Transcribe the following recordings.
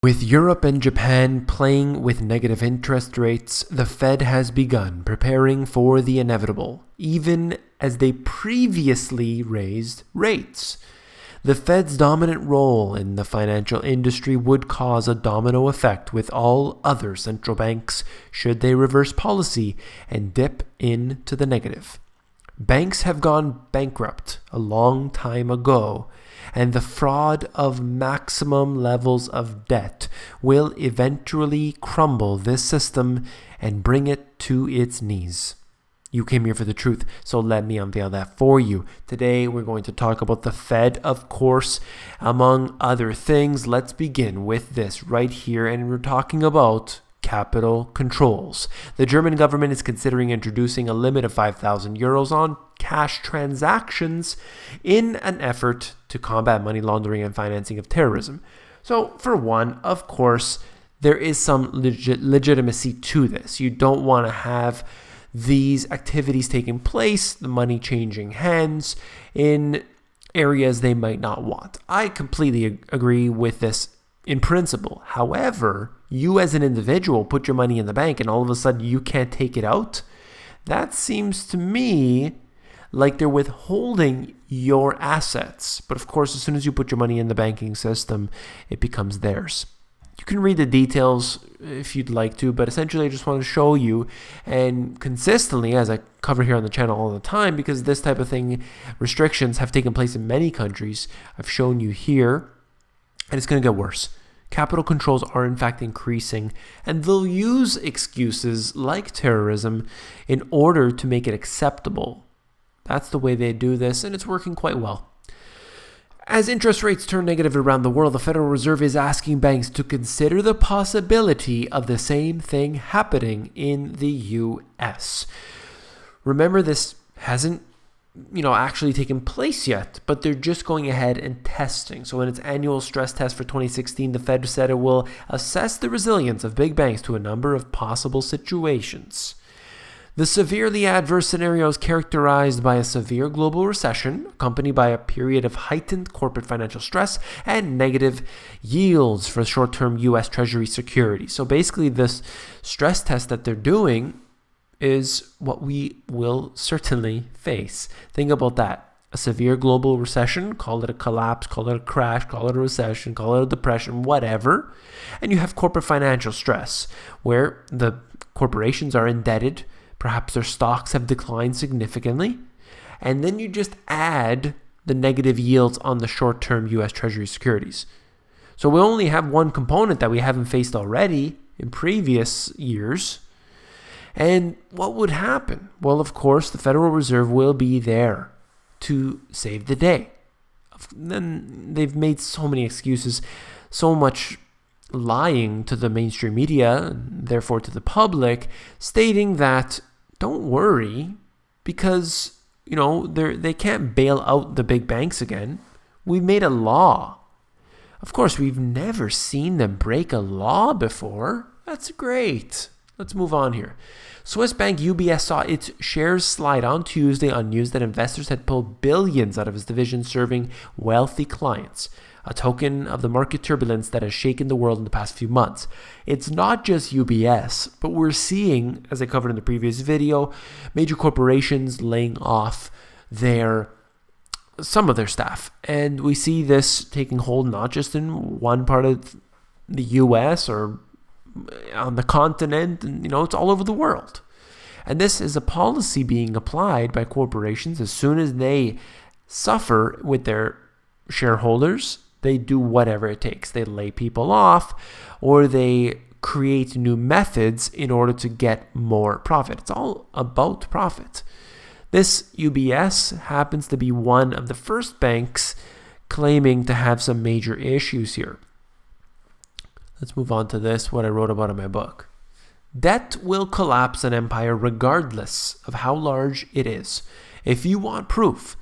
With Europe and Japan playing with negative interest rates, the Fed has begun preparing for the inevitable, even as they previously raised rates. The Fed's dominant role in the financial industry would cause a domino effect with all other central banks should they reverse policy and dip into the negative. Banks have gone bankrupt a long time ago, and the fraud of maximum levels of debt will eventually crumble this system and bring it to its knees. You came here for the truth, so let me unveil that for you. Today, we're going to talk about the Fed, of course, among other things. Let's begin with this right here, and we're talking about capital controls. The German government is considering introducing a limit of 5,000 euros on cash transactions in an effort to combat money laundering and financing of terrorism. So, for one, of course, there is some legitimacy to this. You don't want to have these activities taking place, the money changing hands in areas they might not want. I completely agree with this in principle. However, you as an individual put your money in the bank and all of a sudden you can't take it out. That seems to me like they're withholding your assets. But of course, as soon as you put your money in the banking system, it becomes theirs. You can read the details if you'd like to, but essentially I just want to show you, and consistently, as I cover here on the channel all the time, because this type of thing, restrictions have taken place in many countries. I've shown you here, and it's going to get worse. Capital controls are in fact increasing, and they'll use excuses like terrorism in order to make it acceptable. That's the way they do this, and it's working quite well. As interest rates turn negative around the world, the Federal Reserve is asking banks to consider the possibility of the same thing happening in the US. Remember, this hasn't actually taken place yet, but they're just going ahead and testing. So in its annual stress test for 2016, the Fed said it will assess the resilience of big banks to a number of possible situations. The severely adverse scenario is characterized by a severe global recession, accompanied by a period of heightened corporate financial stress and negative yields for short-term U.S. Treasury securities. So basically, this stress test that they're doing is what we will certainly face. Think about that. A severe global recession, call it a collapse, call it a crash, call it a recession, call it a depression, whatever. And you have corporate financial stress, where the corporations are indebted. Perhaps their stocks have declined significantly. And then you just add the negative yields on the short-term U.S. Treasury securities. So we only have one component that we haven't faced already in previous years. And what would happen? Well, of course, the Federal Reserve will be there to save the day. Then they've made so many excuses, so much lying to the mainstream media, and therefore to the public, stating that don't worry because, they can't bail out the big banks again. We made a law. Of course, we've never seen them break a law before. That's great. Let's move on here. Swiss bank UBS saw its shares slide on Tuesday on news that investors had pulled billions out of its division serving wealthy clients, a token of the market turbulence that has shaken the world in the past few months. It's not just UBS, but we're seeing, as I covered in the previous video, major corporations laying off some of their staff. And we see this taking hold not just in one part of the US or on the continent, and it's all over the world. And this is a policy being applied by corporations. As soon as they suffer with their shareholders, they do whatever it takes. They lay people off or they create new methods in order to get more profit. It's all about profit. This UBS happens to be one of the first banks claiming to have some major issues here. Let's move on to this, what I wrote about in my book. Debt will collapse an empire regardless of how large it is. If you want proof,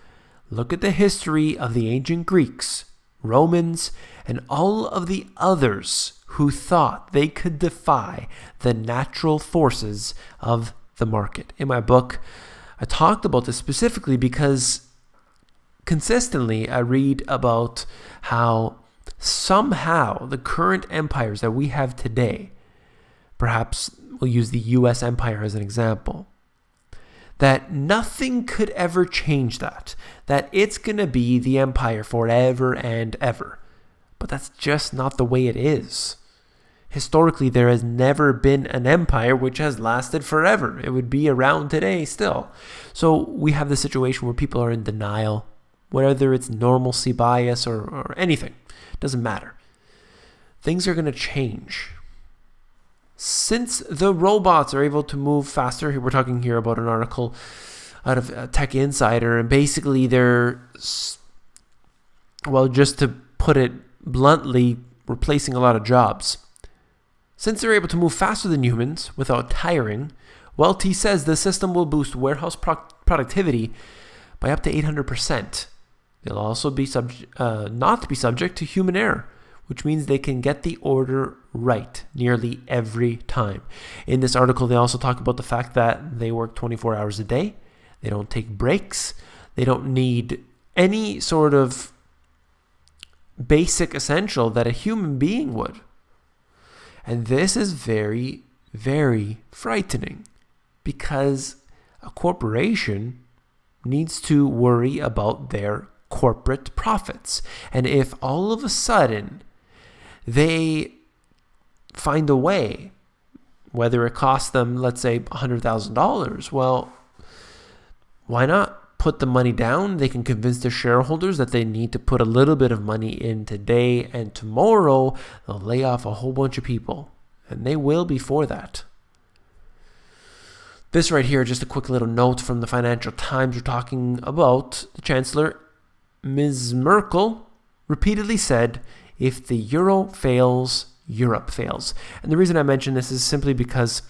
look at the history of the ancient Greeks, Romans, and all of the others who thought they could defy the natural forces of the market. In my book, I talked about this specifically because consistently I read about how somehow the current empires that we have today, perhaps we'll use the US empire as an example, that nothing could ever change that it's going to be the empire forever and ever. But that's just not the way it is. Historically, there has never been an empire which has lasted forever. It would be around today still. So we have this situation where people are in denial, whether it's normalcy bias or anything. It doesn't matter. Things are going to change. Since the robots are able to move faster, we're talking here about an article out of Tech Insider, and basically they're, well, just to put it bluntly, replacing a lot of jobs. Since they're able to move faster than humans without tiring, Welty says the system will boost warehouse productivity by up to 800%. They'll also be not be subject to human error, which means they can get the order right nearly every time. In this article, they also talk about the fact that they work 24 hours a day. They don't take breaks. They don't need any sort of basic essential that a human being would. And this is very, very frightening because a corporation needs to worry about their corporate profits. And if all of a sudden they find a way, whether it costs them, let's say, $100,000, well, why not put the money down? They can convince their shareholders that they need to put a little bit of money in today, and tomorrow they'll lay off a whole bunch of people, and they will before that. This right here, just a quick little note from the Financial Times. We're talking about the Chancellor, Ms. Merkel, repeatedly said, if the euro fails, Europe fails. And the reason I mention this is simply because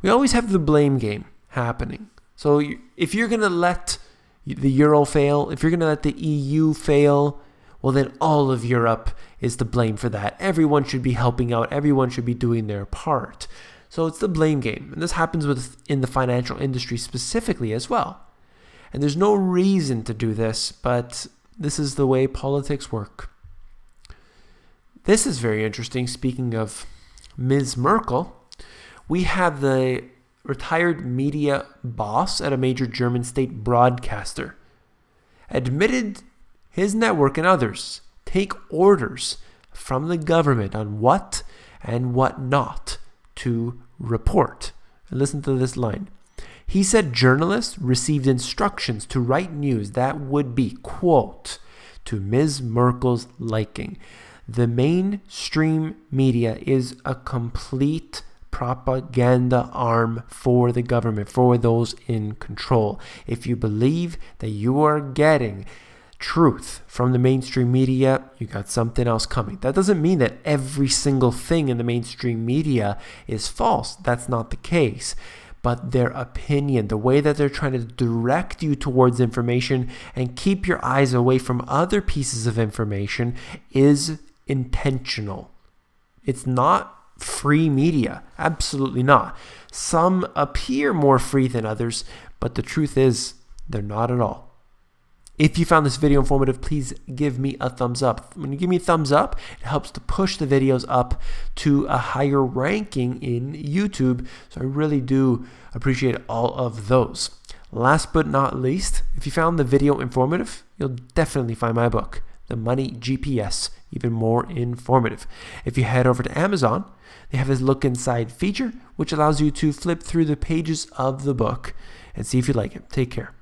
we always have the blame game happening. So if you're going to let the euro fail, if you're going to let the EU fail, well, then all of Europe is to blame for that. Everyone should be helping out. Everyone should be doing their part. So it's the blame game. And this happens in the financial industry specifically as well. And there's no reason to do this, but this is the way politics work. This is very interesting. Speaking of Ms. Merkel, we have the retired media boss at a major German state broadcaster admitted his network and others take orders from the government on what and what not to report. And listen to this line. He said journalists received instructions to write news that would be, quote, to Ms. Merkel's liking. The mainstream media is a complete propaganda arm for the government, for those in control. If you believe that you are getting truth from the mainstream media, you got something else coming. That doesn't mean that every single thing in the mainstream media is false. That's not the case. But their opinion, the way that they're trying to direct you towards information and keep your eyes away from other pieces of information is intentional. It's not free media. Absolutely not. Some appear more free than others, but the truth is they're not at all. If you found this video informative, please give me a thumbs up. When you give me a thumbs up, it helps to push the videos up to a higher ranking in YouTube. So I really do appreciate all of those. Last but not least, if you found the video informative, you'll definitely find my book, The Money GPS, even more informative. If you head over to Amazon, they have this look inside feature, which allows you to flip through the pages of the book and see if you like it. Take care.